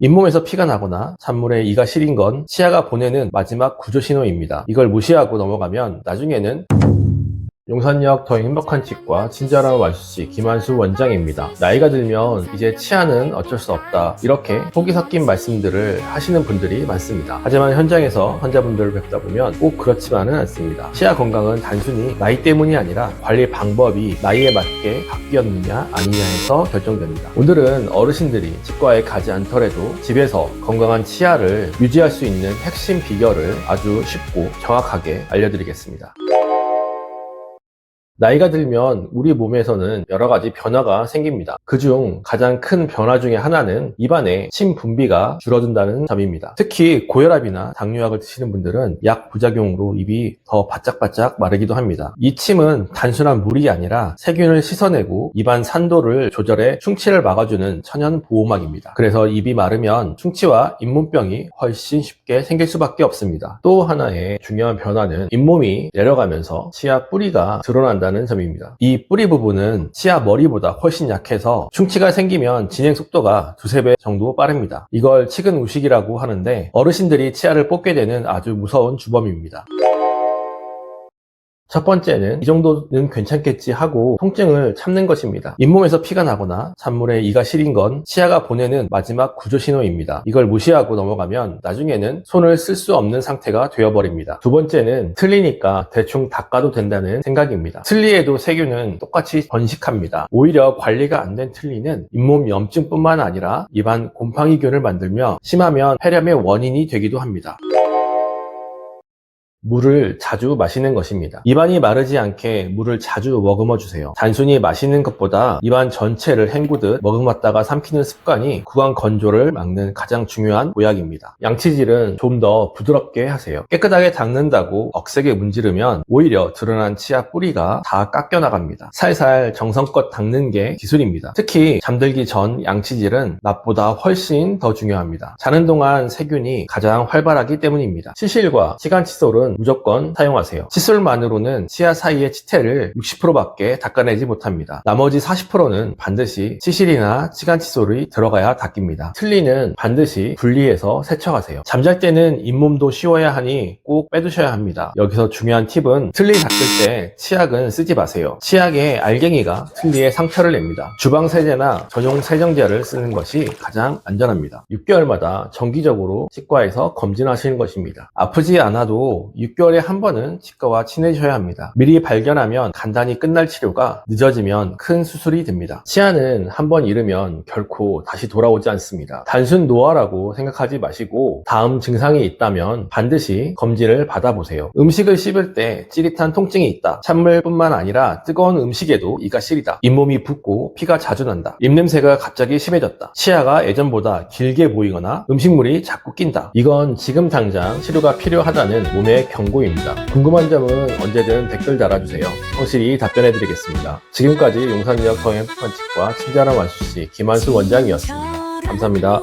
잇몸에서 피가 나거나 찬물에 이가 시린 건 치아가 보내는 마지막 구조 신호입니다. 이걸 무시하고 넘어가면 나중에는 용산역 더 행복한 치과 친절한 완수씨 김한수 원장입니다. 나이가 들면 이제 치아는 어쩔 수 없다, 이렇게 속이 섞인 말씀들을 하시는 분들이 많습니다. 하지만 현장에서 환자분들을 뵙다 보면 꼭 그렇지만은 않습니다. 치아 건강은 단순히 나이 때문이 아니라 관리 방법이 나이에 맞게 바뀌었느냐 아니냐에서 결정됩니다. 오늘은 어르신들이 치과에 가지 않더라도 집에서 건강한 치아를 유지할 수 있는 핵심 비결을 아주 쉽고 정확하게 알려드리겠습니다. 나이가 들면 우리 몸에서는 여러 가지 변화가 생깁니다. 그중 가장 큰 변화 중에 하나는 입안에 침 분비가 줄어든다는 점입니다. 특히 고혈압이나 당뇨약을 드시는 분들은 약 부작용으로 입이 더 바짝바짝 마르기도 합니다. 이 침은 단순한 물이 아니라 세균을 씻어내고 입안 산도를 조절해 충치를 막아주는 천연 보호막입니다. 그래서 입이 마르면 충치와 잇몸병이 훨씬 쉽게 생길 수밖에 없습니다. 또 하나의 중요한 변화는 잇몸이 내려가면서 치아 뿌리가 드러난다는 점입니다. 이 뿌리 부분은 치아 머리보다 훨씬 약해서 충치가 생기면 진행 속도가 두세 배 정도 빠릅니다. 이걸 치근 우식이라고 하는데 어르신들이 치아를 뽑게 되는 아주 무서운 주범입니다. 첫 번째는 이 정도는 괜찮겠지 하고 통증을 참는 것입니다. 잇몸에서 피가 나거나 찬물에 이가 시린 건 치아가 보내는 마지막 구조 신호입니다. 이걸 무시하고 넘어가면 나중에는 손을 쓸 수 없는 상태가 되어버립니다. 두 번째는 틀리니까 대충 닦아도 된다는 생각입니다. 틀니에도 세균은 똑같이 번식합니다. 오히려 관리가 안 된 틀니는 잇몸 염증뿐만 아니라 입안 곰팡이균을 만들며 심하면 폐렴의 원인이 되기도 합니다. 물을 자주 마시는 것입니다. 입안이 마르지 않게 물을 자주 머금어 주세요. 단순히 마시는 것보다 입안 전체를 헹구듯 머금었다가 삼키는 습관이 구강 건조를 막는 가장 중요한 보약입니다. 양치질은 좀 더 부드럽게 하세요. 깨끗하게 닦는다고 억세게 문지르면 오히려 드러난 치아 뿌리가 다 깎여 나갑니다. 살살 정성껏 닦는 게 기술입니다. 특히 잠들기 전 양치질은 낮보다 훨씬 더 중요합니다. 자는 동안 세균이 가장 활발하기 때문입니다. 치실과 치간칫솔은 무조건 사용하세요. 칫솔만으로는 치아 사이의 치태를 60%밖에 닦아내지 못합니다. 나머지 40%는 반드시 치실이나 치간칫솔이 들어가야 닦입니다. 틀니는 반드시 분리해서 세척하세요. 잠잘 때는 잇몸도 씌워야 하니 꼭 빼두셔야 합니다. 여기서 중요한 팁은 틀니 닦을 때 치약은 쓰지 마세요. 치약의 알갱이가 틀니에 상처를 냅니다. 주방 세제나 전용 세정제를 쓰는 것이 가장 안전합니다. 6개월마다 정기적으로 치과에서 검진하시는 것입니다. 아프지 않아도 6개월에 한 번은 치과와 친해져야 합니다. 미리 발견하면 간단히 끝날 치료가 늦어지면 큰 수술이 됩니다. 치아는 한 번 잃으면 결코 다시 돌아오지 않습니다. 단순 노화라고 생각하지 마시고 다음 증상이 있다면 반드시 검진을 받아보세요. 음식을 씹을 때 찌릿한 통증이 있다. 찬물뿐만 아니라 뜨거운 음식에도 이가 시리다. 잇몸이 붓고 피가 자주 난다. 입냄새가 갑자기 심해졌다. 치아가 예전보다 길게 보이거나 음식물이 자꾸 낀다. 이건 지금 당장 치료가 필요하다는 몸의 경고입니다. 궁금한 점은 언제든 댓글 달아주세요. 성실히 답변해드리겠습니다. 지금까지 용산역 더 행복한 치과 친절한 완수씨 김한수 원장이었습니다. 감사합니다.